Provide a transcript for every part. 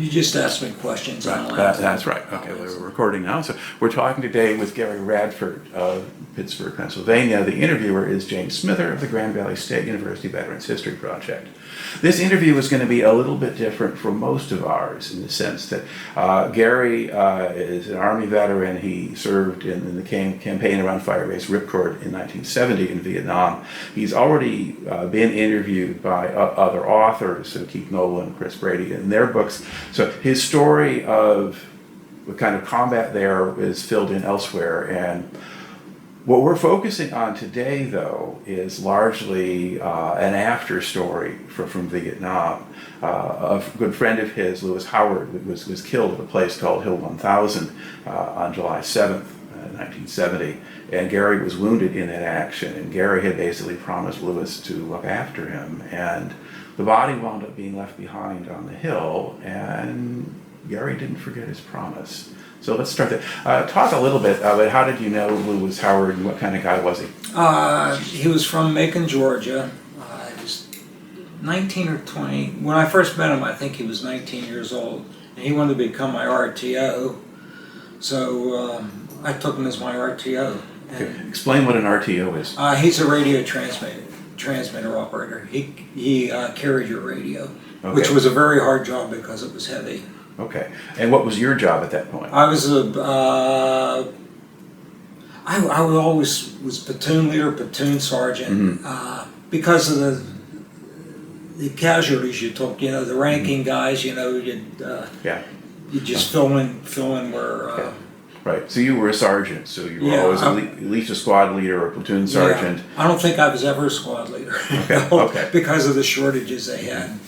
You just asked me questions. Right, that's right. Okay, we're recording now. So we're talking today with Gary Radford of Pittsburgh, Pennsylvania. The interviewer is James Smither of the Grand Valley State University Veterans History Project. This interview is going to be a little bit different from most of ours in the sense that Gary is an Army veteran. He served in the campaign around Firebase Ripcord in 1970 in Vietnam. He's already been interviewed by other authors, so Keith Nolan and Chris Brady, in their books. So his story of the kind of combat there is filled in elsewhere. And what we're focusing on today, though, is largely an after story from Vietnam. A good friend of his, Lewis Howard, was killed at a place called Hill 1000 on July 7th, 1970. And Gary was wounded in that action. And Gary had basically promised Lewis to look after him. And the body wound up being left behind on the hill, and Gary didn't forget his promise. So let's start there. Talk a little bit about how did you know Lewis Howard and what kind of guy was he? He was from Macon, Georgia. He was 19 or 20. When I first met him, I think he was 19 years old. And he wanted to become my RTO. So I took him as my RTO. Okay. Explain what an RTO is. He's a radio transmitter operator. He carried your radio, okay, which was a very hard job because it was heavy. Okay. And what was your job at that point? I was I always was platoon leader, platoon sergeant, because of the casualties you took. You know, the ranking guys. You know, you just fill in where. Okay. Right. So you were a sergeant. So you were always at least a squad leader or a platoon sergeant. Yeah, I don't think I was ever a squad leader. Okay. Okay. Because of the shortages they had.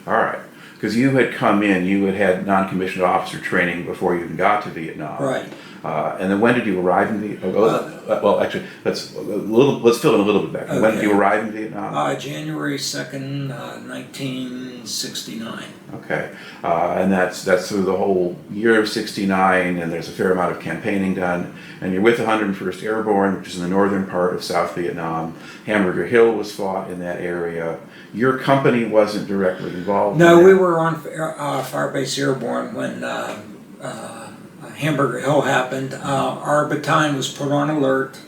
All right. Because you had come in, you had non-commissioned officer training before you even got to Vietnam. Right. And then when did you arrive in Vietnam? Well, actually, let's fill in a little bit back. Okay. When did you arrive in Vietnam? January 2nd, 1969. Okay. And that's through the whole year of 69, and there's a fair amount of campaigning done. And you're with the 101st Airborne, which is in the northern part of South Vietnam. Hamburger Hill was fought in that area. Your company wasn't directly involved. No, we were on Firebase Airborne when Hamburger Hill happened. Our battalion was put on alert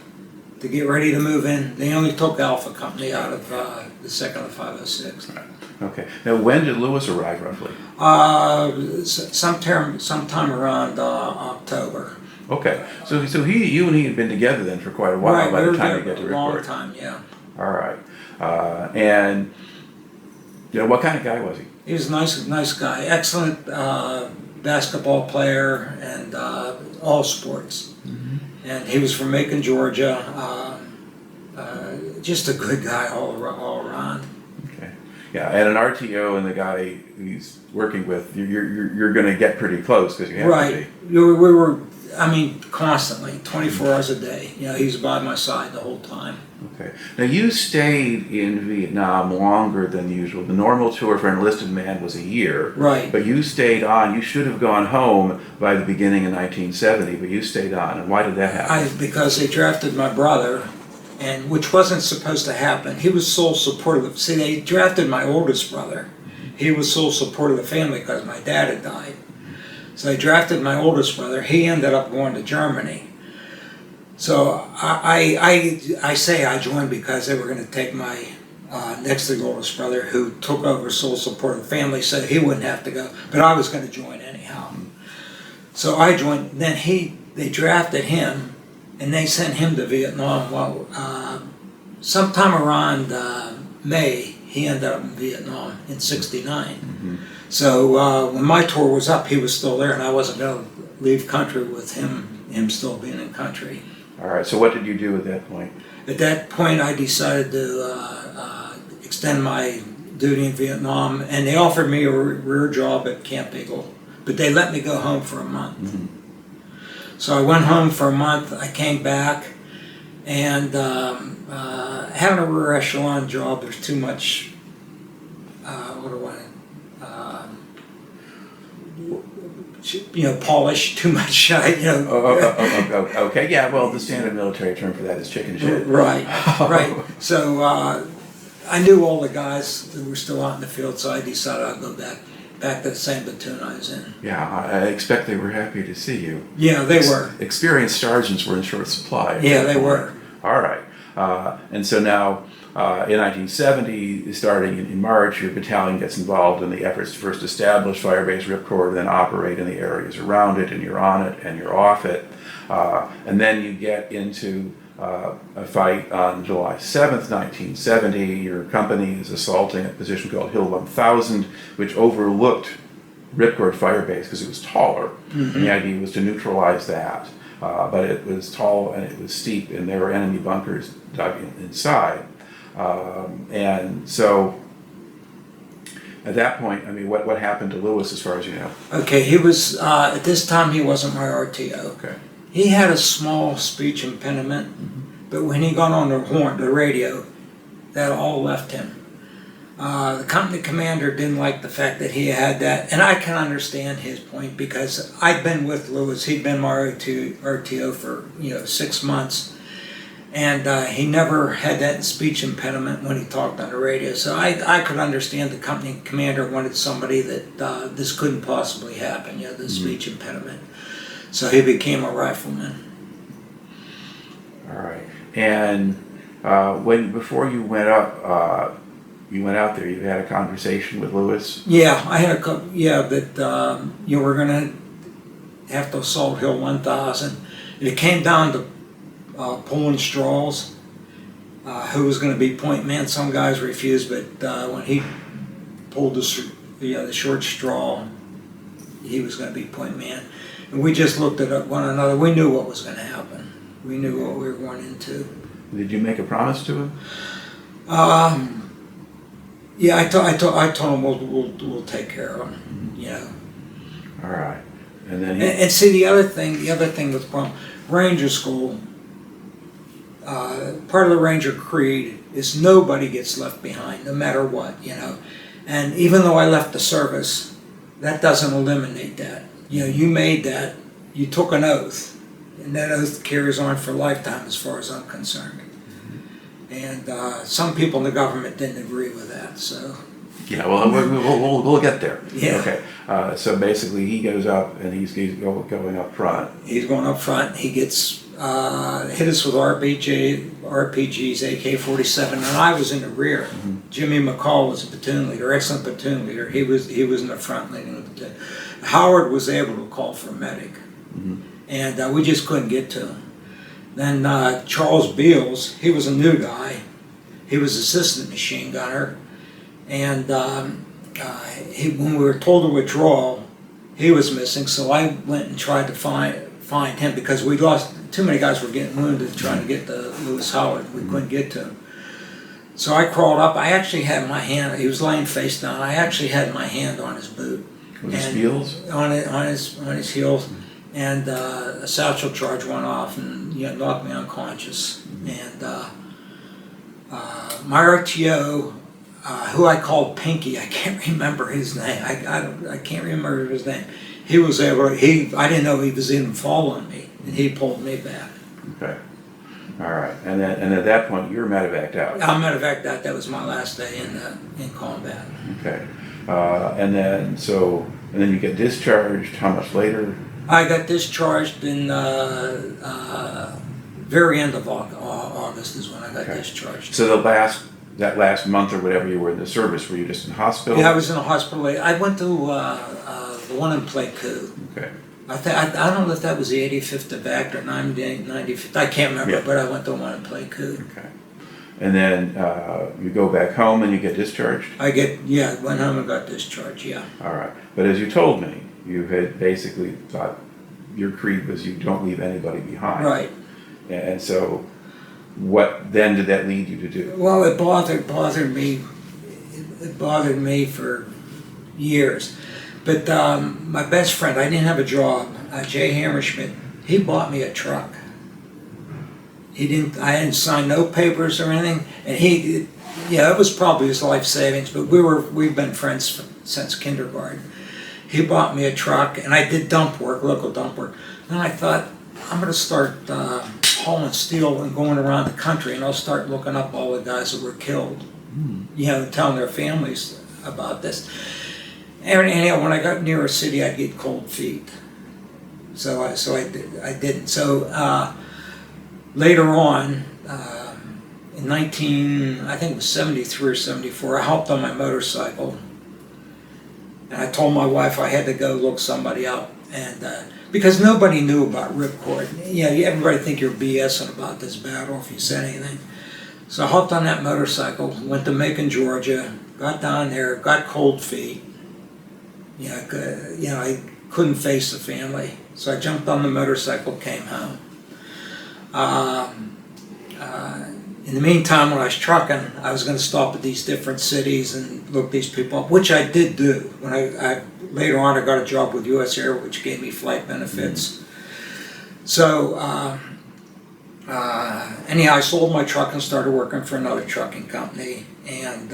to get ready to move in. They only took Alpha Company out of the 2nd of 506. Right. Okay. Now, when did Lewis arrive, roughly? Sometime around October. Okay. So you and he had been together then for quite a while by the time you get to Ripcord. Long time, yeah. All right. And you know, what kind of guy was he? He was a nice guy. Excellent basketball player and all sports. And he was from Macon, Georgia. Just a good guy all around. Okay. Yeah, and an RTO and the guy he's working with, you're going to get pretty close because you have to be. We were, constantly, 24 hours a day. You know, he was by my side the whole time. Okay. Now, you stayed in Vietnam longer than usual. The normal tour for an enlisted man was a year. Right. But you stayed on. You should have gone home by the beginning of 1970, but you stayed on. And why did that happen? Because they drafted my brother, and which wasn't supposed to happen. He was sole support of. See, they drafted my oldest brother. He was sole support of the family because my dad had died. So they drafted my oldest brother. He ended up going to Germany. So I say I joined because they were going to take my next to the oldest brother, who took over sole support of the family, so he wouldn't have to go. But I was going to join anyhow. So I joined. Then they drafted him, and they sent him to Vietnam. Well, sometime around May, he ended up in Vietnam in '69. So when my tour was up, he was still there, and I wasn't going to leave country with him still being in country. All right, so what did you do at that point? At that point, I decided to extend my duty in Vietnam, and they offered me a rear job at Camp Eagle, but they let me go home for a month. So I went home for a month, I came back, and having a rear echelon job, there's too much, polish, too much, Okay, yeah, well, the standard military term for that is chicken shit. Right, right. So I knew all the guys that were still out in the field, so I decided I'd go back back to the same platoon I was in. Yeah, I expect they were happy to see you. Yeah, they were. Experienced sergeants were in short supply. Yeah, they were. All right. And so now, in 1970, starting in March, your battalion gets involved in the efforts to first establish Firebase Ripcord, then operate in the areas around it, and you're on it and you're off it. And then you get into a fight on July 7th, 1970. Your company is assaulting a position called Hill 1000, which overlooked Ripcord Firebase because it was taller. Mm-hmm. And the idea was to neutralize that. But it was tall and it was steep, and there were enemy bunkers dug inside. And so at that point, I mean, what happened to Lewis as far as you know? Okay, he was, at this time he wasn't my RTO. Okay. He had a small speech impediment, but when he got on the radio, that all left him. The company commander didn't like the fact that he had that, and I can understand his point because I'd been with Lewis. He'd been my RTO for 6 months, and he never had that speech impediment when he talked on the radio. So I could understand the company commander wanted somebody that this couldn't possibly happen, the speech impediment. So he became a rifleman. All right. And before you went up, you went out there, you had a conversation with Lewis? Yeah, I had that you were going to have to assault Hill 1000. And it came down to pulling straws, who was going to be point man. Some guys refused, but when he pulled the short straw, he was going to be point man. And we just looked at one another. We knew what was going to happen. We knew what we were going into. Did you make a promise to him? Yeah, I told him we'll take care of him. All right, and then and see the other thing with Ranger School. Part of the Ranger Creed is nobody gets left behind, no matter what, And even though I left the service, that doesn't eliminate that. You made that. You took an oath, and that oath carries on for a lifetime, as far as I'm concerned. And some people in the government didn't agree with that, so. Yeah, well, we'll get there. Yeah. Okay. So basically, he goes up and he's going up front. He's going up front. He gets hit us with RPGs, AK-47, and I was in the rear. Mm-hmm. Jimmy McCall was a platoon leader, excellent platoon leader. He was in the front leading the platoon. Howard was able to call for a medic, and we just couldn't get to him. Then Charles Beals, he was a new guy. He was assistant machine gunner, and when we were told to withdraw, he was missing. So I went and tried to find him because we lost too many guys were getting wounded trying to get to Lewis Howard. We couldn't get to him. So I crawled up. I actually had my hand. He was laying face down. I actually had my hand on his boot. Was his heels? On his heels. And a satchel charge went off and knocked me unconscious. And my RTO, who I called Pinky, I can't remember his name. I can't remember his name. He was able to, I didn't know he was even following me, and he pulled me back. Okay. All right. And at that point, you're medevaced out. I medevaced out. That was my last day in combat. Okay. And then you get discharged. How much later? I got discharged in very end of August is when I got discharged. So that last month or whatever you were in the service, were you just in hospital? Yeah, I was in a hospital. I went to the one in platoon. Okay. I don't know if that was the 85th evac or 95th. I can't remember, but I went to one in platoon. Okay. And then you go back home and you get discharged? I went home and got discharged, yeah. All right. But as you told me, you had basically thought your creed was you don't leave anybody behind. Right. And so what then did that lead you to do? Well, it bothered me. It bothered me for years. But my best friend, I didn't have a job, Jay Hammerschmidt, he bought me a truck. I didn't sign no papers or anything, and it was probably his life savings, but we've been friends since kindergarten. He bought me a truck, and I did local dump work. Then I thought, I'm going to start hauling steel and going around the country, and I'll start looking up all the guys that were killed, telling their families about this. anyhow, when I got near a city, I'd get cold feet. So I didn't. So later on, in I think it was 73 or 74, I hopped on my motorcycle, and I told my wife I had to go look somebody up, and because nobody knew about Ripcord. Yeah, everybody think you're BSing about this battle if you said anything. So I hopped on that motorcycle, went to Macon, Georgia, got down there, got cold feet. I couldn't face the family, so I jumped on the motorcycle, came home. In the meantime, when I was trucking, I was going to stop at these different cities and look these people up, which I did do. When I later on, I got a job with U.S. Air, which gave me flight benefits. So anyhow, I sold my truck and started working for another trucking company, and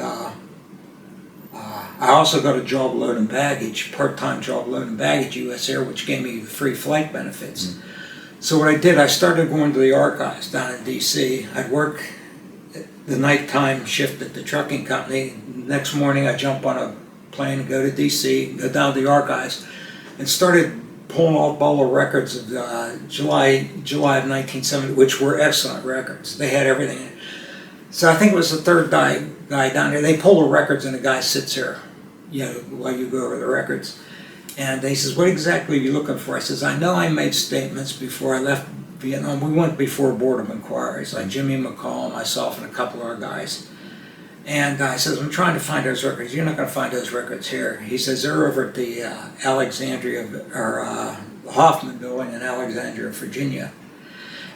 I also got a job loading baggage, part-time job loading baggage, U.S. Air, which gave me free flight benefits. So what I did, I started going to the archives down in D.C. I'd work the nighttime shift at the trucking company. Next morning, I'd jump on a plane and go to D.C., go down to the archives, and started pulling off all the records of July of 1970, which were excellent records. They had everything in it. So I think it was the third guy down there. They pull the records, and the guy sits there, while you go over the records. And he says, "What exactly are you looking for?" I says, "I know I made statements before I left Vietnam." We went before Board of Inquiries, like Jimmy McCall, myself, and a couple of our guys. And I says, "I'm trying to find those records." "You're not going to find those records here." He says, "They're over at the Alexandria, or Hoffman Building in Alexandria, Virginia."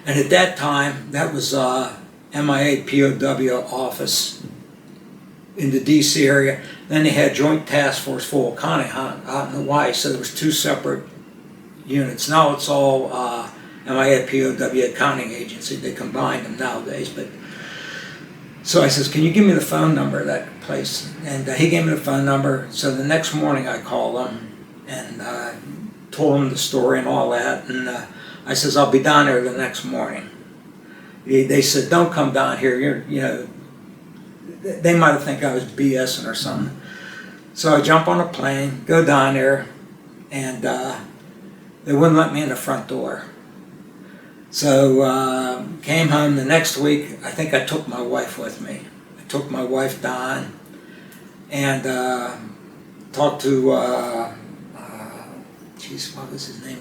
And at that time, that was MIA POW office in the D.C. area. Then they had Joint Task Force Full Connie out in Hawaii, so there was two separate units. Now it's all MIA POW Accounting Agency. They combined them nowadays. But so I says, "Can you give me the phone number of that place?" And he gave me the phone number. So the next morning I called them and told them the story and all that. And I says, "I'll be down there the next morning." They said, "Don't come down here. They might have think I was BSing or something." So I jump on a plane, go down there, and they wouldn't let me in the front door. So came home the next week. I think I took my wife with me. I took my wife down and talked to, what was his name?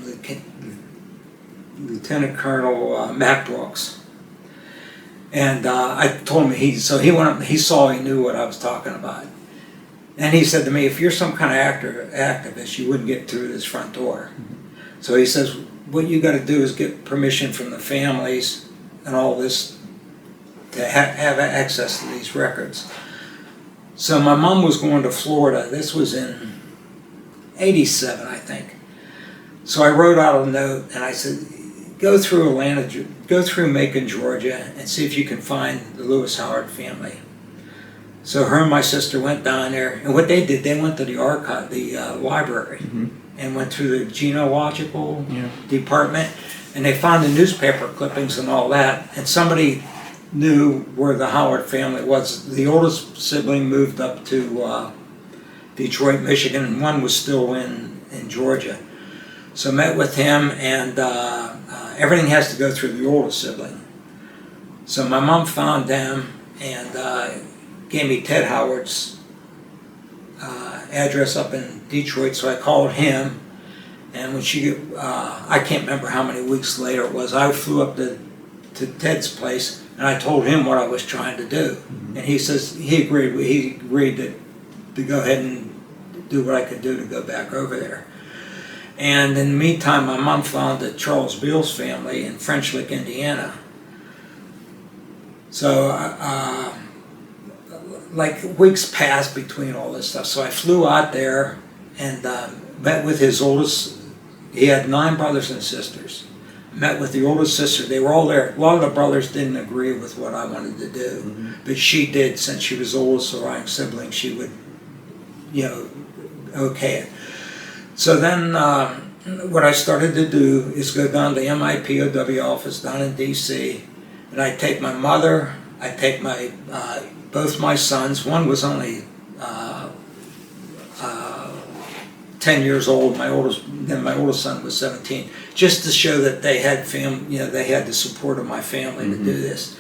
Lieutenant Colonel Mac Brooks. And I told him, he went up and he saw, he knew what I was talking about. And he said to me, "If you're some kind of activist, you wouldn't get through this front door." So he says, "What you got to do is get permission from the families and all this to have access to these records." So my mom was going to Florida. This was in '87, I think. So I wrote out a note and I said, go through Macon, Georgia, and see if you can find the Lewis Howard family. So her and my sister went down there, and what they did, they went to the archive, the library, and went through the genealogical department, and they found the newspaper clippings and all that, and somebody knew where the Howard family was. The oldest sibling moved up to Detroit, Michigan, and one was still in Georgia. So met with him, and everything has to go through the oldest sibling. So my mom found them and gave me Ted Howard's address up in Detroit, so I called him. And when I can't remember how many weeks later it was, I flew up to Ted's place and I told him what I was trying to do. And he says he agreed to go ahead and do what I could do to go back over there. And in the meantime, my mom found the Charles Beals family in French Lick, Indiana. So, like weeks passed between all this stuff. So I flew out there and met with his oldest. He had 9 brothers and sisters. Met with the oldest sister. They were all there. A lot of the brothers didn't agree with what I wanted to do, but she did. Since she was the oldest surviving sibling, she would, okay it. So then what I started to do is go down to the MIPOW office down in D.C. and I take my mother, I take both my sons. One was only 10 years old. My oldest son was 17, just to show that they had they had the support of my family to do this.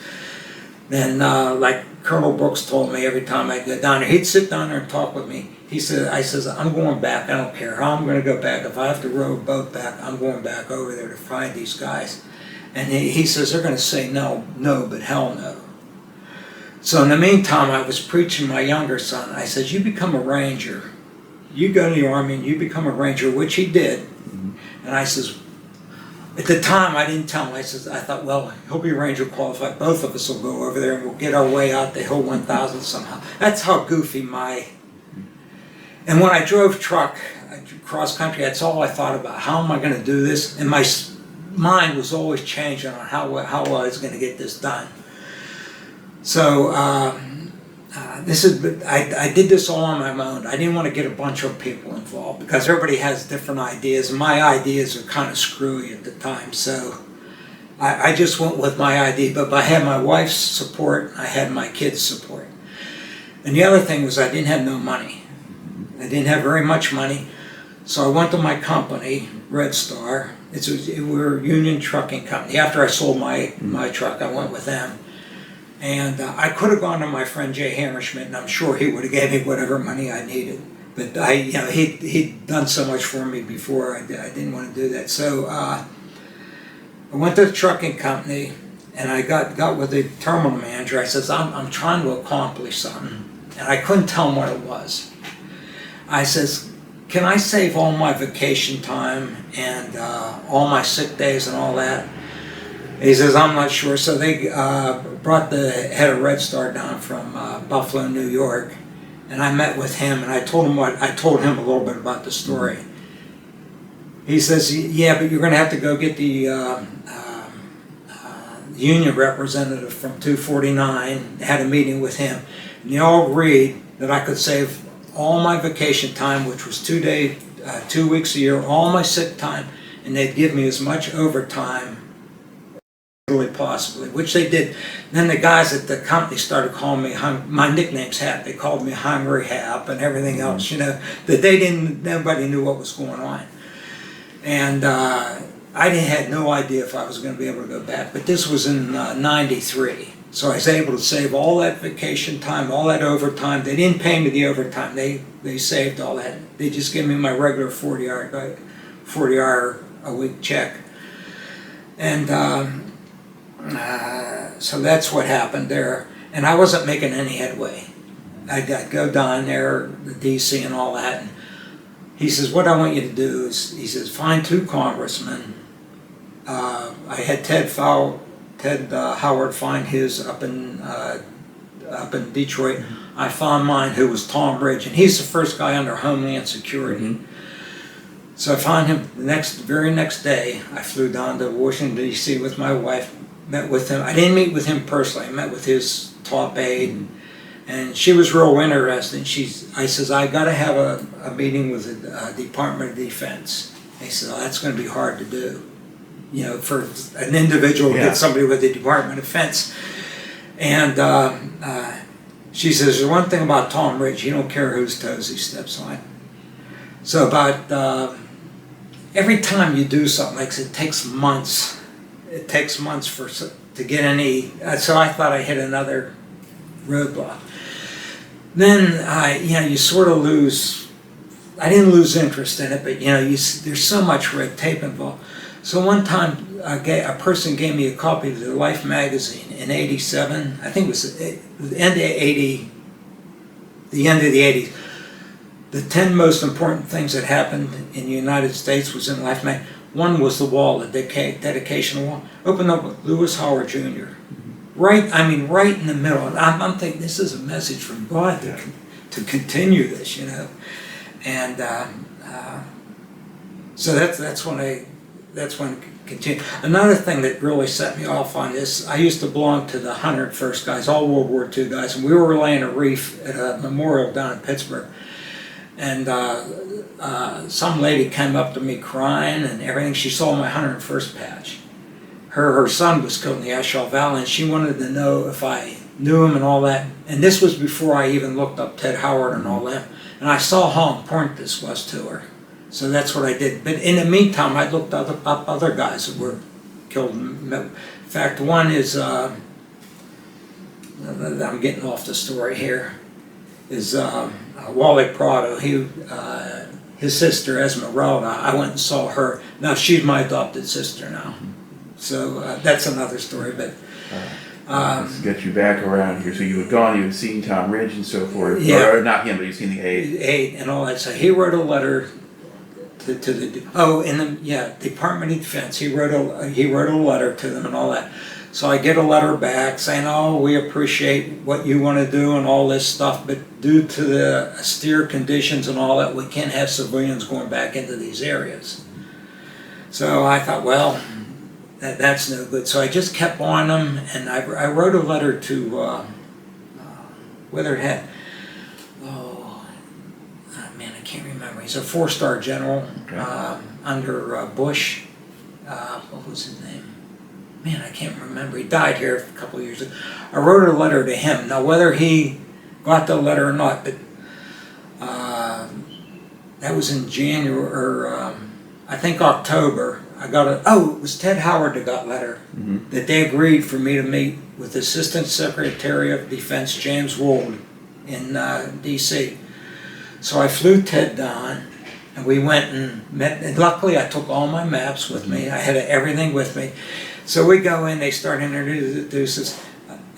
And like Colonel Brooks told me, every time I go down there, he'd sit down there and talk with me. I says, I'm going back. I don't care how I'm going to go back. If I have to row a boat back, I'm going back over there to find these guys. And he says, they're going to say no, but hell no. So in the meantime, I was preaching my younger son. I says, you become a ranger. You go to the Army and you become a ranger, which he did. And I says, at the time, I didn't tell him. I thought, well, he'll be Ranger qualified. Both of us will go over there and we'll get our way out the Hill 1000 somehow. That's how goofy And when I drove truck cross country, that's all I thought about. How am I going to do this? And my mind was always changing on how I was going to get this done. So I did this all on my own. I didn't want to get a bunch of people involved because everybody has different ideas, and my ideas are kind of screwy at the time. So I just went with my idea, but I had my wife's support, I had my kids' support. And the other thing was I didn't have no money. I didn't have very much money. So I went to my company, Red Star. We were a union trucking company. After I sold my truck, I went with them. And I could have gone to my friend Jay Hammerschmidt, and I'm sure he would have gave me whatever money I needed. But he'd done so much for me before, I didn't want to do that. So I went to the trucking company, and I got with the terminal manager. I says, I'm trying to accomplish something, and I couldn't tell him what it was. I says, can I save all my vacation time and all my sick days and all that? He says, I'm not sure. So they brought the head of Red Star down from Buffalo, New York, and I met with him, and I told him a little bit about the story. He says, yeah, but you're going to have to go get the union representative from 249, had a meeting with him, and they all agreed that I could save all my vacation time, which was 2 weeks a year, all my sick time, and they'd give me as much overtime possibly, which they did. Then the guys at the company started calling me, my nickname's Hap, they called me Hungry Hap and everything else, that nobody knew what was going on. And I had no idea if I was going to be able to go back, but this was in 93. So I was able to save all that vacation time, all that overtime. They didn't pay me the overtime, they saved all that. They just gave me my regular 40-hour a week check. And so that's what happened there. And I wasn't making any headway. I'd go down there, the DC and all that. And he says, what I want you to do is, he says, find 2 congressmen. I had Ted Howard find his up in Detroit. I found mine, who was Tom Ridge, and he's the first guy under Homeland Security. So I found him the very next day. I flew down to Washington, D.C. with my wife, met with him. I didn't meet with him personally. I met with his top aide, and she was real interested. I says, I got to have a meeting with the Department of Defense. They said, oh, that's going to be hard to do. For an individual to get somebody with the Department of Defense. And she says, there's one thing about Tom Ridge, he don't care whose toes he steps on. So about every time you do something like this, it takes months. It takes months to get any. So I thought I hit another roadblock. Then you sort of lose. I didn't lose interest in it, but there's so much red tape involved. So one time a person gave me a copy of the Life magazine in '87. I think it was the end of '80. The end of the '80s. The 10 most important things that happened in the United States was in Life magazine. One was the wall, the dedication wall. Opened up with Lewis Howard Jr. Right in the middle. And I'm thinking, this is a message from God to continue this, And so that's when it continued. Another thing that really set me off on this, I used to belong to the 101st guys, all World War II guys, and we were laying a reef at a memorial down in Pittsburgh. And some lady came up to me crying and everything. She saw my 101st patch. Her son was killed in the A Shau Valley, and she wanted to know if I knew him and all that. And this was before I even looked up Ted Howard and all that. And I saw how important this was to her. So that's what I did. But in the meantime, I looked up other guys that were killed. In fact, one is, I'm getting off the story here, is Wally Prado. His sister Esmeralda, I went and saw her. Now she's my adopted sister now. So that's another story. But let's get you back around here. So you had gone, you had seen Tom Ridge and so forth. Yeah. Or not him, but you've seen the aide. Aide and all that. So he wrote a letter to the Department of Defense. He wrote a letter to them and all that. So I get a letter back saying, "Oh, we appreciate what you want to do and all this stuff, but due to the austere conditions and all that, we can't have civilians going back into these areas." So I thought, well, that's no good. So I just kept on them, and I wrote a letter to whether it had, I can't remember. He's a 4-star general under Bush. What was his name? Man, I can't remember. He died here a couple of years ago. I wrote a letter to him. Now, whether he got the letter or not, but that was in January, or I think October. I got it was Ted Howard that got a letter that they agreed for me to meet with Assistant Secretary of Defense James Wold in D.C. So I flew Ted down, and we went and met. And luckily, I took all my maps with me. I had everything with me. So we go in, they start introducing us,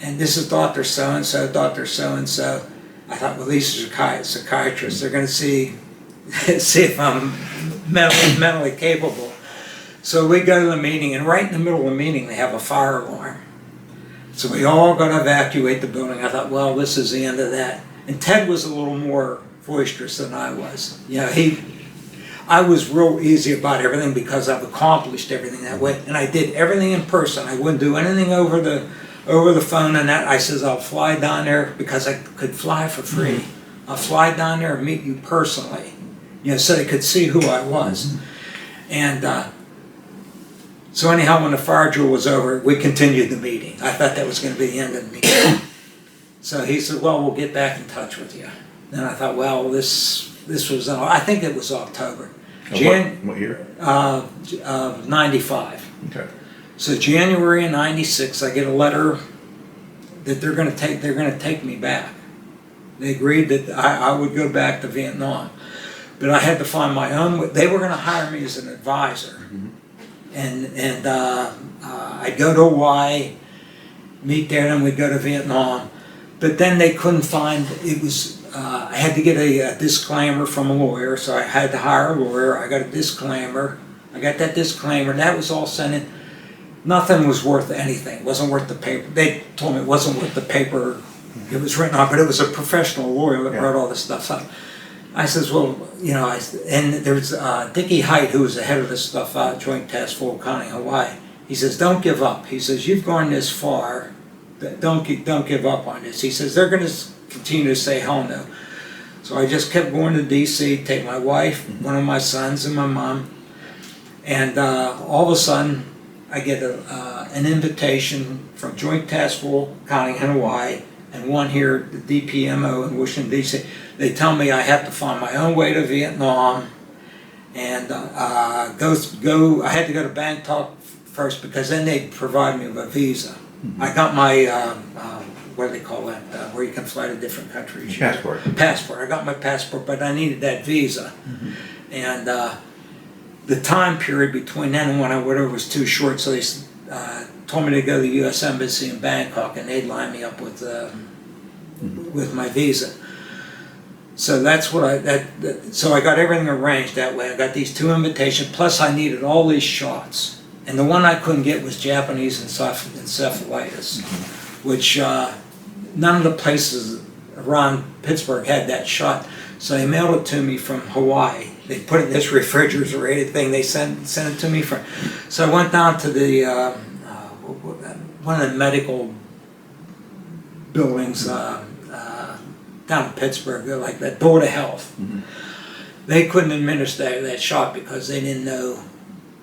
and this is Dr. So-and-so, Dr. So-and-so. I thought, well, these are psychiatrists. They're going to see if I'm mentally capable. So we go to the meeting, and right in the middle of the meeting, they have a fire alarm. So we all got to evacuate the building. I thought, well, this is the end of that. And Ted was a little more boisterous than I was. I was real easy about everything because I've accomplished everything that way, and I did everything in person. I wouldn't do anything over the phone and that. I says, I'll fly down there because I could fly for free. I'll fly down there and meet you personally, so they could see who I was. And so anyhow, when the fire drill was over, we continued the meeting. I thought that was going to be the end of the meeting. So he said, well, we'll get back in touch with you. Then I thought, well, this was, I think it was October. What year? 95. Okay. So January of 96, I get a letter that they're going to take me back. They agreed that I would go back to Vietnam. But I had to find my own, they were going to hire me as an advisor. And I'd go to Hawaii, meet there, and we'd go to Vietnam. But then they couldn't find, I had to get a disclaimer from a lawyer, so I had to hire a lawyer. I got a disclaimer. I got that disclaimer. That was all sent in. Nothing was worth anything. It wasn't worth the paper. They told me it wasn't worth the paper it was written on, but it was a professional lawyer that wrote all this stuff up. I says, well, and there's Dickie Height, who was the head of this stuff out, Joint Task Force County, Hawaii. He says, don't give up. He says, you've gone this far. Don't give up on this. He says, they're going to continue to say hell no. So I just kept going to D.C., take my wife, one of my sons, and my mom. And all of a sudden, I get an invitation from Joint Task Force County in Hawaii, and one here at the DPMO in Washington, D.C. They tell me I have to find my own way to Vietnam, and I had to go to Bangkok first because then they'd provide me with a visa. I got my, what do they call that, where you can fly to different countries? Passport. Passport. I got my passport, but I needed that visa. And the time period between then and whatever was too short, so they told me to go to the U.S. Embassy in Bangkok, and they'd line me up with my visa. So that's what so I got everything arranged that way. I got these 2 invitations, plus I needed all these shots. And the one I couldn't get was Japanese encephalitis, which none of the places around Pittsburgh had that shot. So they mailed it to me from Hawaii. They put it in this refrigerated thing. They sent it to me from. So I went down to the one of the medical buildings down in Pittsburgh, like that Board of Health. They couldn't administer that shot because they didn't know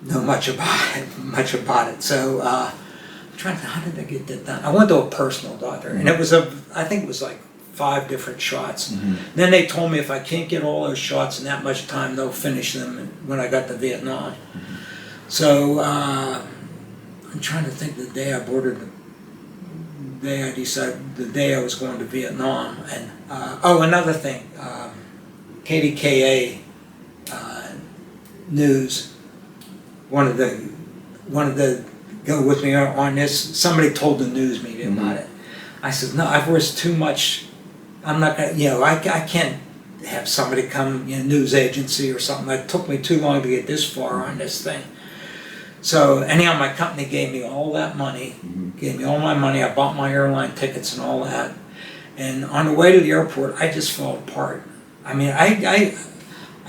much about it. So I'm trying to, how did I get that done? I went to a personal doctor, and it was I think it was like 5 different shots. Then they told me if I can't get all those shots in that much time, they'll finish them when I got to Vietnam. So I'm trying to think the day I boarded, the day I decided, the day I was going to Vietnam. And oh, another thing, KDKA News wanted to go with me on this. Somebody told the news media about it. I said, no, I've risked too much. I'm not gonna, I can't have somebody come, news agency or something. It took me too long to get this far on this thing. So anyhow, my company gave me all that money, gave me all my money. I bought my airline tickets and all that. And on the way to the airport, I just fell apart. I mean, I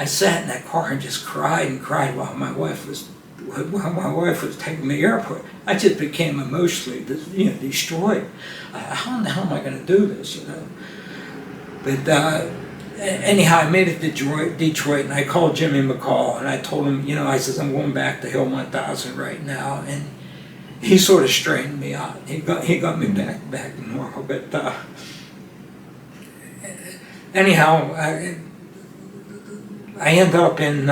sat in that car and just cried and cried while my wife was taking me to the airport. I just became emotionally, destroyed. How in the hell am I going to do this, But anyhow, I made it to Detroit, and I called Jimmy McCall, and I told him, I says, I'm going back to Hill 1000 right now, and he sort of straightened me out. He got me back to normal. But anyhow, I ended up in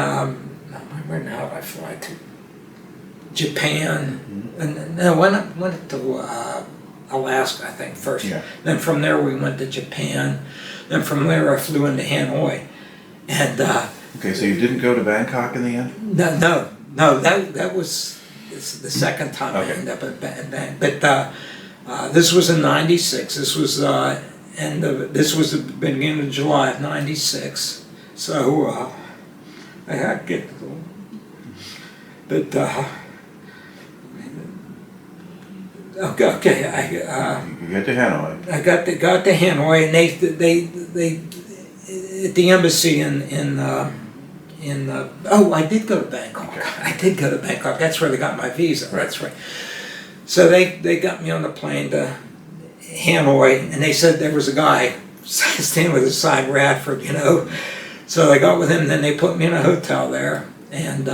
where now did I fly to? Japan, and then went to Alaska, I think, first. Yeah. Then from there we went to Japan. Then from there I flew into Hanoi, and okay, so you didn't go to Bangkok in the end? No. That was the second time I ended up at Bangkok. But this was in '96. This was this was the beginning of July of '96. So I had to get to go. But okay. You get to Hanoi. I got to Hanoi, and they at the embassy in oh, I did go to Bangkok. Okay. I did go to Bangkok. That's where they got my visa. Right. That's right. So they got me on the plane to Hanoi, and they said there was a guy standing with his sign Radford, So I got with him, and then they put me in a hotel there, and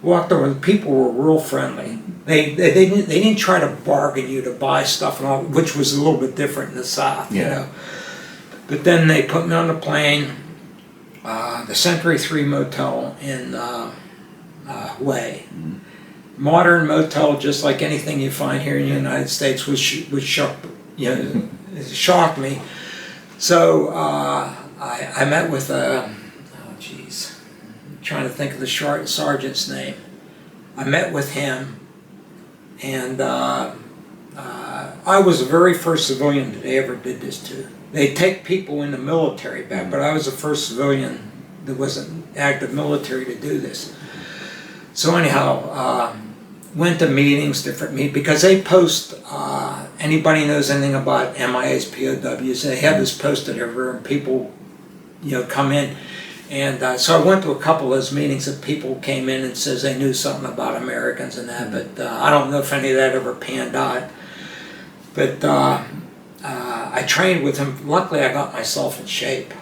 walked over. The people were real friendly. They didn't try to bargain you to buy stuff and all, which was a little bit different in the South, But then they put me on the plane, the Century 3 Motel in Hue. Modern motel, just like anything you find here in the United States, which shocked me. So I met with trying to think of the sergeant's name. I met with him, and I was the very first civilian that they ever did this to. They take people in the military back, but I was the first civilian that wasn't active military to do this. So anyhow, went to meetings, different meetings, because they post, anybody knows anything about MIA's, POWs, they have this posted everywhere, and people, come in. And so I went to a couple of those meetings that people came in and says they knew something about Americans and that, but I don't know if any of that ever panned out. But I trained with him. Luckily, I got myself in shape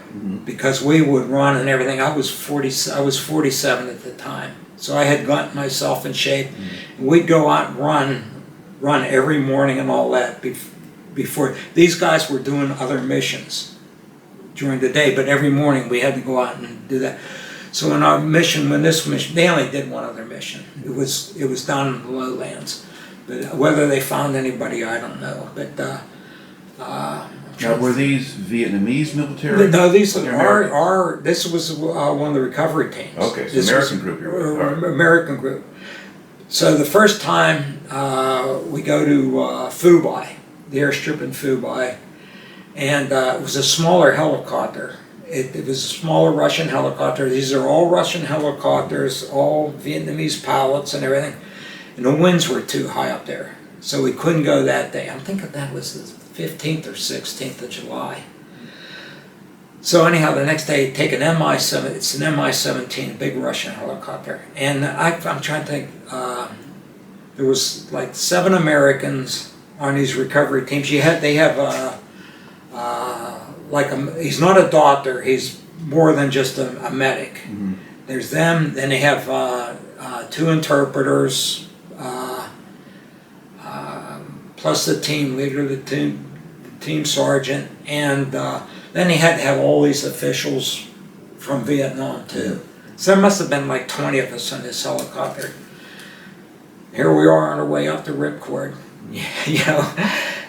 because we would run and everything. I was 47 at the time, so I had gotten myself in shape. We'd go out and run every morning and all that. Before these guys were doing other missions during the day, but every morning we had to go out and do that. So when this mission, they only did one other mission. It was down in the lowlands, but whether they found anybody, I don't know. But now, were these Vietnamese military? No, these are this was one of the recovery teams. Okay, so this American group you're with. Right. American group. So the first time we go to Phu Bai, the airstrip in Phu Bai. And it was a smaller helicopter. It was a smaller Russian helicopter. These are all Russian helicopters, all Vietnamese pilots and everything. And the winds were too high up there, so we couldn't go that day. I'm thinking that was the 15th or 16th of July. So anyhow, the next day, take an Mi-7. It's an Mi-17, a big Russian helicopter. And I'm trying to think. There was like 7 Americans on these recovery teams. They have. He's not a doctor, he's more than just a medic. There's them, then they have 2 interpreters, plus the team leader. The team sergeant, and then he had to have all these officials from Vietnam too. So there must have been like 20 of us on this helicopter. Here we are on our way up the Ripcord, you know,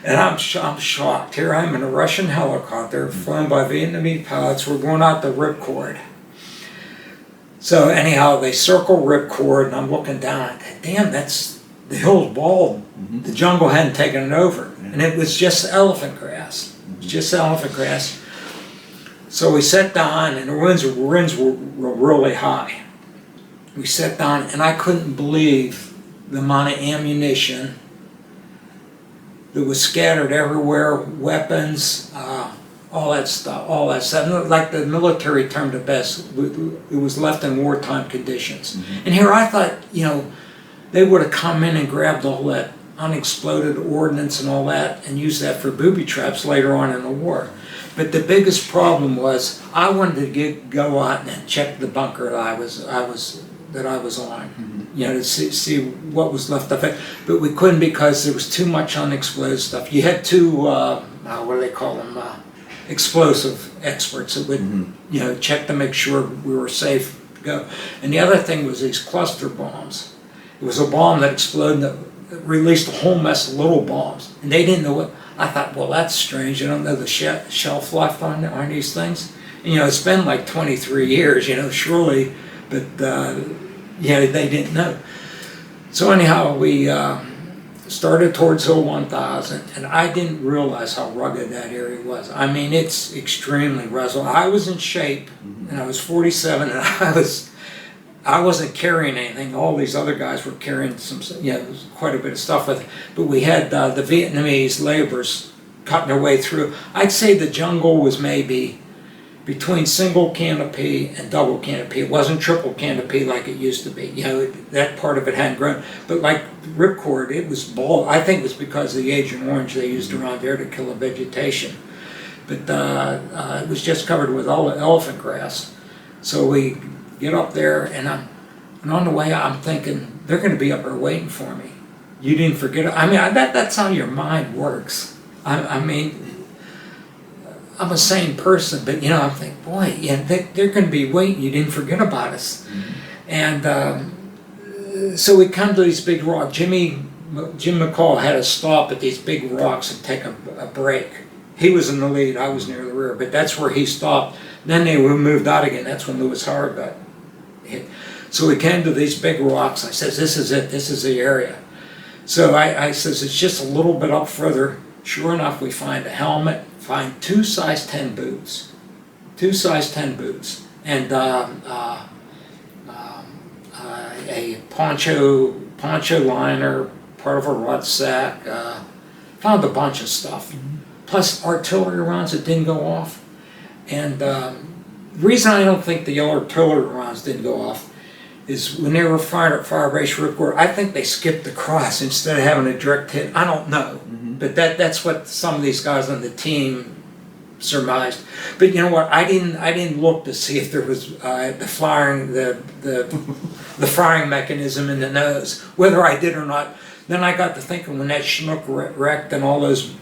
and I'm shocked. Here I am in a Russian helicopter flown by Vietnamese pilots. We're going out the Ripcord. So anyhow, they circle Ripcord, and I'm looking down. Damn, that's the hill's bald. The jungle hadn't taken it over, and it was just elephant grass. Just elephant grass. So we sat down, and the winds were really high. We sat down, and I couldn't believe the amount of ammunition that was scattered everywhere, weapons, all that stuff. Like the military termed it best, it was left in wartime conditions. And here I thought, you know, they would have come in and grabbed all that unexploded ordnance and all that and used that for booby traps later on in the war. But the biggest problem was I wanted to go out and check the bunker that I was on, you know, to see what was left of it. But we couldn't because there was too much unexploded stuff. You had two, what do they call them, explosive experts that would, you know, check to make sure we were safe to go. And the other thing was these cluster bombs. It was a bomb that exploded that released a whole mess of little bombs, and they didn't know what. I thought, well, that's strange. I don't know the shelf life on these things. And, you know, it's been like 23 years, you know, surely, but yeah, they didn't know. So anyhow, we started towards Hill 1000, and I didn't realize how rugged that area was. I mean, it's extremely rugged. I was in shape, and I was 47, and I wasn't carrying anything. All these other guys were carrying some, you know, quite a bit of stuff with it. But we had the Vietnamese laborers cutting their way through. I'd say the jungle was maybe between single canopy and double canopy. It wasn't triple canopy like it used to be. You know, that part of it hadn't grown. But like Ripcord, it was bald. I think it was because of the Agent Orange they used around there to kill the vegetation. But it was just covered with all the elephant grass. So we get up there, and on the way I'm thinking, they're going to be up there waiting for me. You didn't forget it. I mean, that's how your mind works. I mean, I'm a sane person, but, you know, I'm thinking, boy, yeah, they're going to be waiting. You didn't forget about us. And so we come to these big rocks. Jim McCall had us stop at these big rocks and take a break. He was in the lead, I was near the rear, but that's where he stopped. Then they were moved out again. That's when Lewis Howard got hit. So we came to these big rocks. I says, this is it. This is the area. So I says, it's just a little bit up further. Sure enough, we find a helmet, find two size 10 boots. Two size 10 boots. And a poncho liner, part of a rucksack. Found a bunch of stuff. Plus artillery rounds that didn't go off. And the reason I don't think the artillery rounds didn't go off is when they were fired at Firebase Ripcord, I think they skipped the cross instead of having a direct hit. I don't know, but that's what some of these guys on the team surmised. But you know what? I didn't look to see if there was the firing mechanism in the nose, whether I did or not. Then I got to thinking when that Chinook wrecked and all those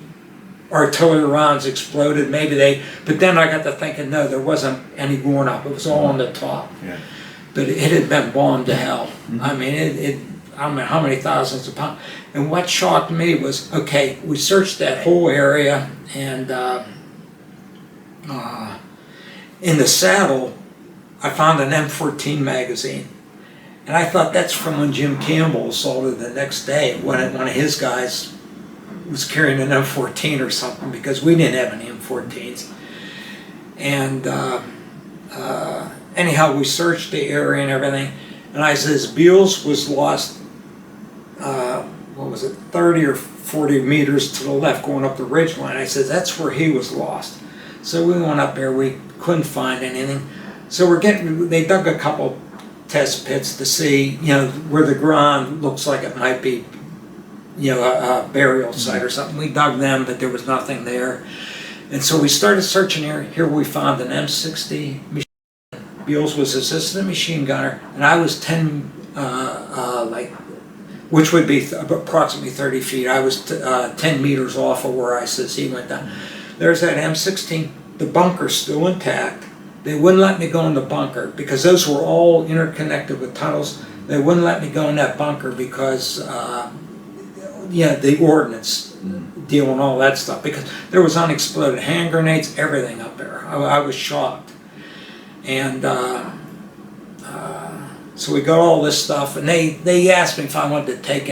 artillery rounds exploded, but then I got to thinking, no, there wasn't any going up. It was all on the top. Yeah. But it had been bombed to hell. I mean, I don't know how many thousands of pounds. And what shocked me was, okay, we searched that whole area, and in the saddle, I found an M14 magazine. And I thought that's from when Jim Campbell assaulted the next day, when one of his guys was carrying an M14 or something, because we didn't have any M14s. And anyhow, we searched the area and everything, and I says, Beals was lost, 30 or 40 meters to the left going up the ridge line. I said, that's where he was lost. So we went up there, we couldn't find anything. So they dug a couple test pits to see, you know, where the ground looks like it might be, you know, a burial site or something. We dug them, but there was nothing there. And so we started searching here. Here we found an M60 machine. Beals was assistant machine gunner, and I was which would be approximately 30 feet. I was 10 meters off of where I says he went down. There's that M16, the bunker's still intact. They wouldn't let me go in the bunker because those were all interconnected with tunnels. They wouldn't let me go in that bunker because, the ordnance deal and all that stuff, because there was unexploded hand grenades, everything up there. I was shocked. And so we got all this stuff, and they asked me if I wanted to take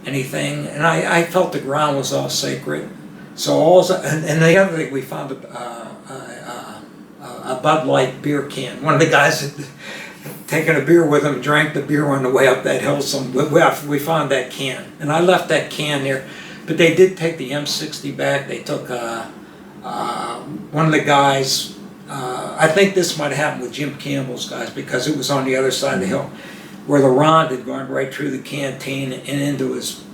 anything, and I felt the ground was all sacred. So and the other thing, we found a Bud Light beer can. One of the guys had taken a beer with him, drank the beer on the way up that hill. So we found that can, and I left that can there. But they did take the M60 back. They took one of the guys. I think this might have happened with Jim Campbell's guys because it was on the other side of the hill, where the round had gone right through the canteen and into his.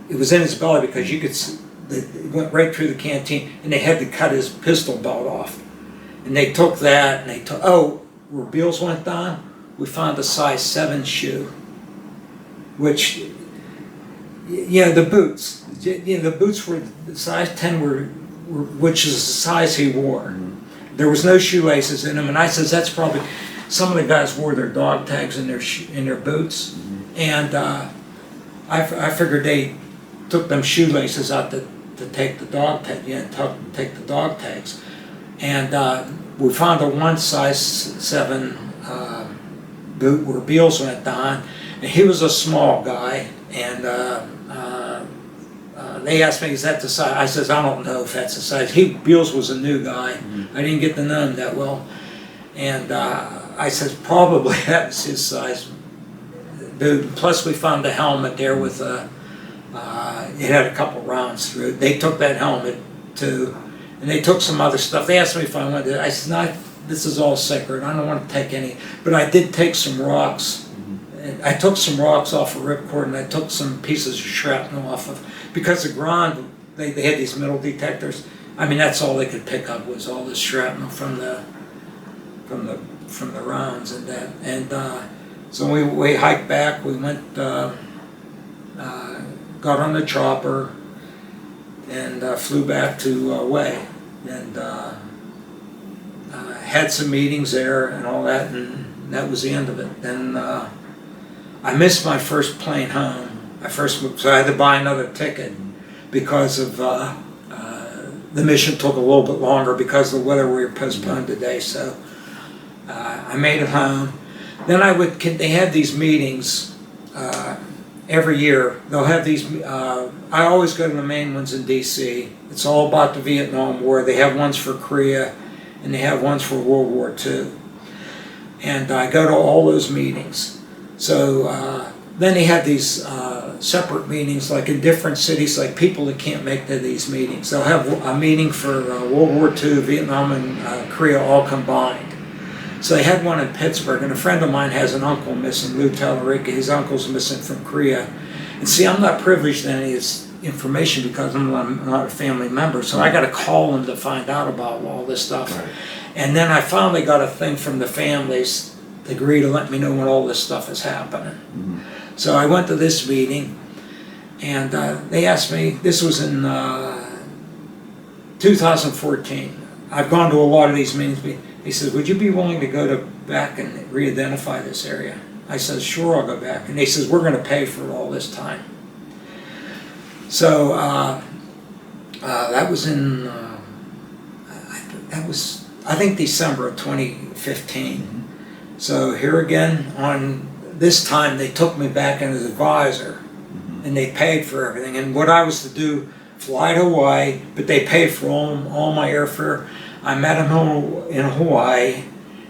It was in his belly because you could see, it went right through the canteen, and they had to cut his pistol belt off. And they took that, and they took, where Beals went down, we found a size 7 shoe, which, the boots, the boots were the size 10 which is the size he wore. There was no shoelaces in them, and I says that's probably, some of the guys wore their dog tags in their boots, and I figured they took them shoelaces out to take the dog tag, take the dog tags. And we found a one size 7 boot where Beals went down, and he was a small guy, and they asked me, is that the size? I says, I don't know if that's the size. Beals was a new guy. I didn't get to know him that well. And I says, probably that was his size boot. Plus we found a helmet there with it had a couple rounds through it. They took that helmet too. And they took some other stuff. They asked me if I wanted to. I said, no, this is all sacred. I don't want to take any. But I did take some rocks. And I took some rocks off of Ripcord, and I took some pieces of shrapnel off of, because the ground, they had these metal detectors. I mean, that's all they could pick up was all this shrapnel from the rounds and that. And so we hiked back. We went, got on the chopper, and flew back to Way, and had some meetings there and all that, and that was the end of it. Then I missed my first plane home. So I had to buy another ticket because of the mission took a little bit longer because of the weather. We were postponed today, so I made it home. Then they had these meetings every year. They'll have these, I always go to the main ones in DC. It's all about the Vietnam War. They have ones for Korea, and they have ones for World War II. And I go to all those meetings. So then they have these separate meetings, like in different cities, like people that can't make to these meetings. They'll have a meeting for World War II, Vietnam, and Korea all combined. So they had one in Pittsburgh, and a friend of mine has an uncle missing, Lou Tallarica. His uncle's missing from Korea. And see, I'm not privileged to any of this information because I'm not a family member, so I got to call them to find out about all this stuff. Right. And then I finally got a thing from the families to agree to let me know when all this stuff is happening. Mm-hmm. So I went to this meeting, and they asked me, this was in 2014. I've gone to a lot of these meetings. He says, would you be willing to go back and re-identify this area? I said, sure, I'll go back. And he says, we're going to pay for all this time. So that was in, I think December of 2015. Mm-hmm. So here again, on this time, they took me back as advisor, mm-hmm. and they paid for everything. And what I was to do, fly to Hawaii, but they paid for all my airfare. I met him in Hawaii,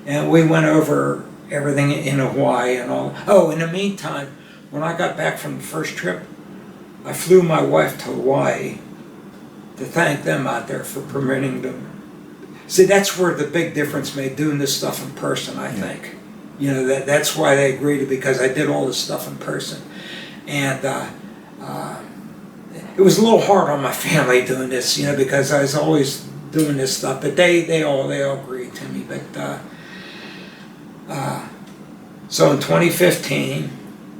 and we went over everything in Hawaii and all. Oh, in the meantime, when I got back from the first trip, I flew my wife to Hawaii to thank them out there for permitting them. See, that's where the big difference made, doing this stuff in person, I think. You know, that's why they agreed to, because I did all this stuff in person. And it was a little hard on my family doing this, you know, because I was always doing this stuff, but they all agreed to me. But so in 2015,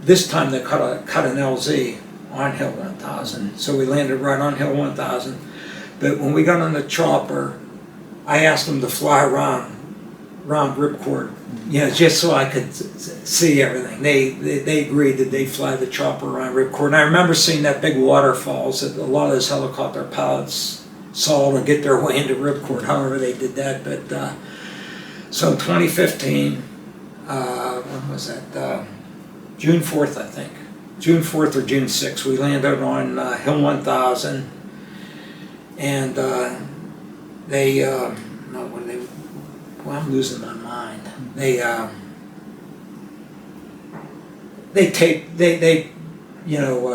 this time they cut an LZ on Hill 1000. So we landed right on Hill 1000. But when we got on the chopper, I asked them to fly around Ripcord, just so I could see everything. They agreed that they'd fly the chopper around Ripcord. And I remember seeing that big waterfalls that a lot of those helicopter pilots saw to get their way into Ripcord, however they did that. But so in 2015, when was that? June 4th, I think. June 4th or June 6th, we landed on Hill 1000. And well, I'm losing my mind. They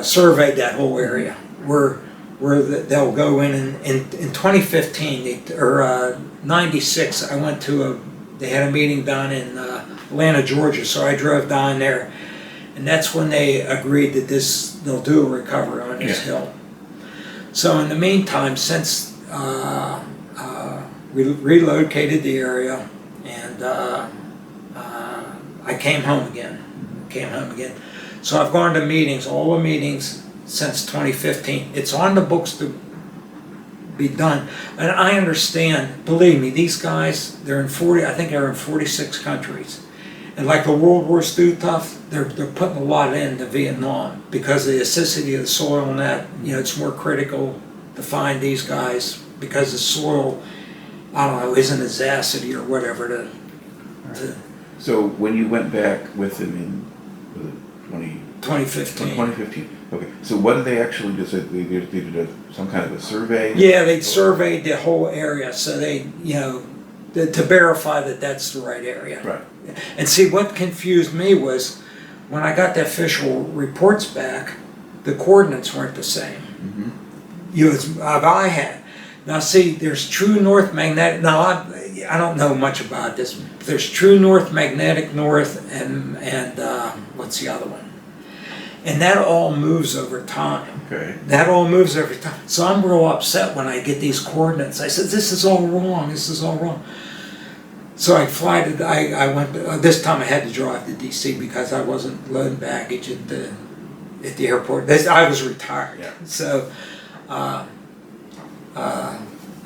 surveyed that whole area where they'll go in 2015 or 96. I went to they had a meeting down in Atlanta, Georgia, so I drove down there, and that's when they agreed that they'll do a recovery on this hill. So in the meantime, since we relocated the area, and I came home again. So I've gone to meetings, all the meetings since 2015. It's on the books to be done. And I understand, believe me, these guys, they're in 46 countries. And like the World War II stuff, they're putting a lot into Vietnam because of the acidity of the soil and that, it's more critical to find these guys because the soil, I don't know, isn't as acidy or whatever So when you went back with them in 2015. 2015. Okay. So what did they actually do? So they did some kind of a survey? Yeah, they surveyed the whole area, so they, to verify that that's the right area. Right. And see, what confused me was when I got the official reports back, the coordinates weren't the same. I had. Now see, there's true north magnetic, now I don't know much about this, but there's true north magnetic north and what's the other one? And that all moves over time. Okay. That all moves over time. So I'm real upset when I get these coordinates. I said, this is all wrong, So I went, this time I had to drive to DC because I wasn't loading baggage at the airport. I was retired. Yeah. So I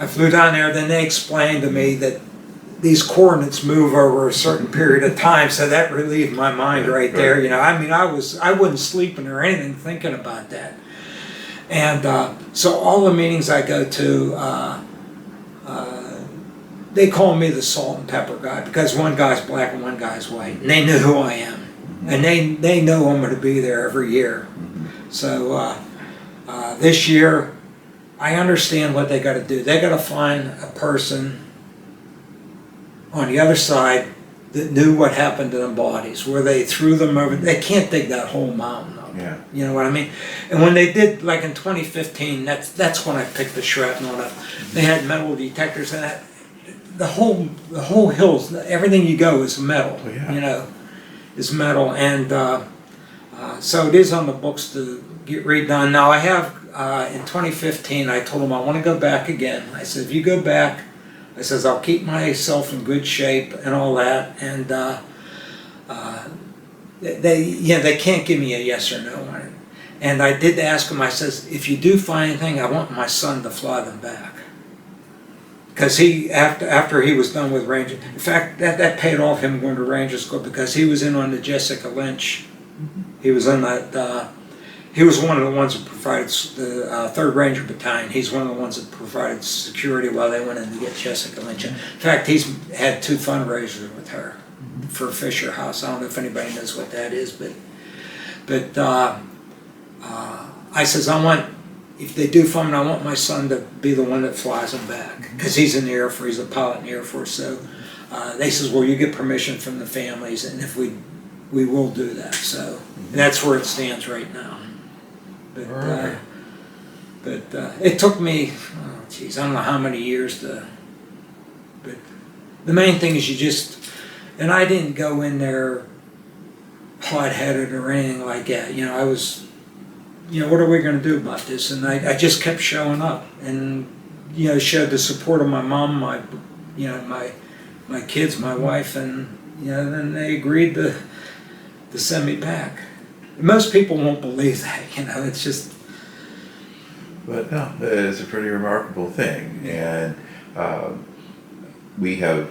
flew down there, then they explained to me that these coordinates move over a certain period of time, so that relieved my mind right there. I wasn't sleeping or anything thinking about that. And so all the meetings I go to, they call me the salt and pepper guy because one guy's black and one guy's white, and they know who I am, and they know I'm going to be there every year. So this year, I understand what they got to do. They got to find a person on the other side that knew what happened to them bodies, where they threw them over. They can't dig that whole mountain up. Yeah. You know what I mean? And when they did, like in 2015, that's when I picked the shrapnel up. They had metal detectors and that. The whole hills, everything you go is metal. Oh, yeah. Is metal, and so it is on the books to get redone. Now I have in 2015. I told them I want to go back again. I said, if you go back, I says I'll keep myself in good shape and all that, and they can't give me a yes or no on it. And I did ask them. I says, if you do find anything, I want my son to fly them back. Because after he was done with Rangers, in fact, that paid off him going to Rangers School because he was in on the Jessica Lynch. He was in that. He was one of the ones that provided the 3rd Ranger Battalion. He's one of the ones that provided security while they went in to get Jessica Lynch. In fact, he's had 2 fundraisers with her for Fisher House. I don't know if anybody knows what that is, but I says if they do find, I want my son to be the one that flies them back because he's in the Air Force. He's a pilot in the Air Force. So they says, well, you get permission from the families, and if we will do that. So that's where it stands right now. But it took me, I don't know how many years but the main thing is and I didn't go in there hot-headed or anything like that. I was, what are we going to do about this? And I just kept showing up and, showed the support of my mom, my kids, my wife, and, then they agreed to send me back. Most people won't believe that, it's just... But no, it's a pretty remarkable thing, and we have,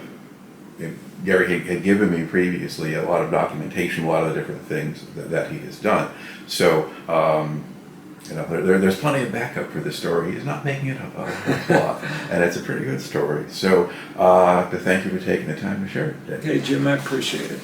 Gary had given me previously a lot of documentation, a lot of the different things that he has done. So, there's plenty of backup for this story. He's not making it up out of whole cloth, and it's a pretty good story. So, to thank you for taking the time to share it today. Okay, Jim, I appreciate it.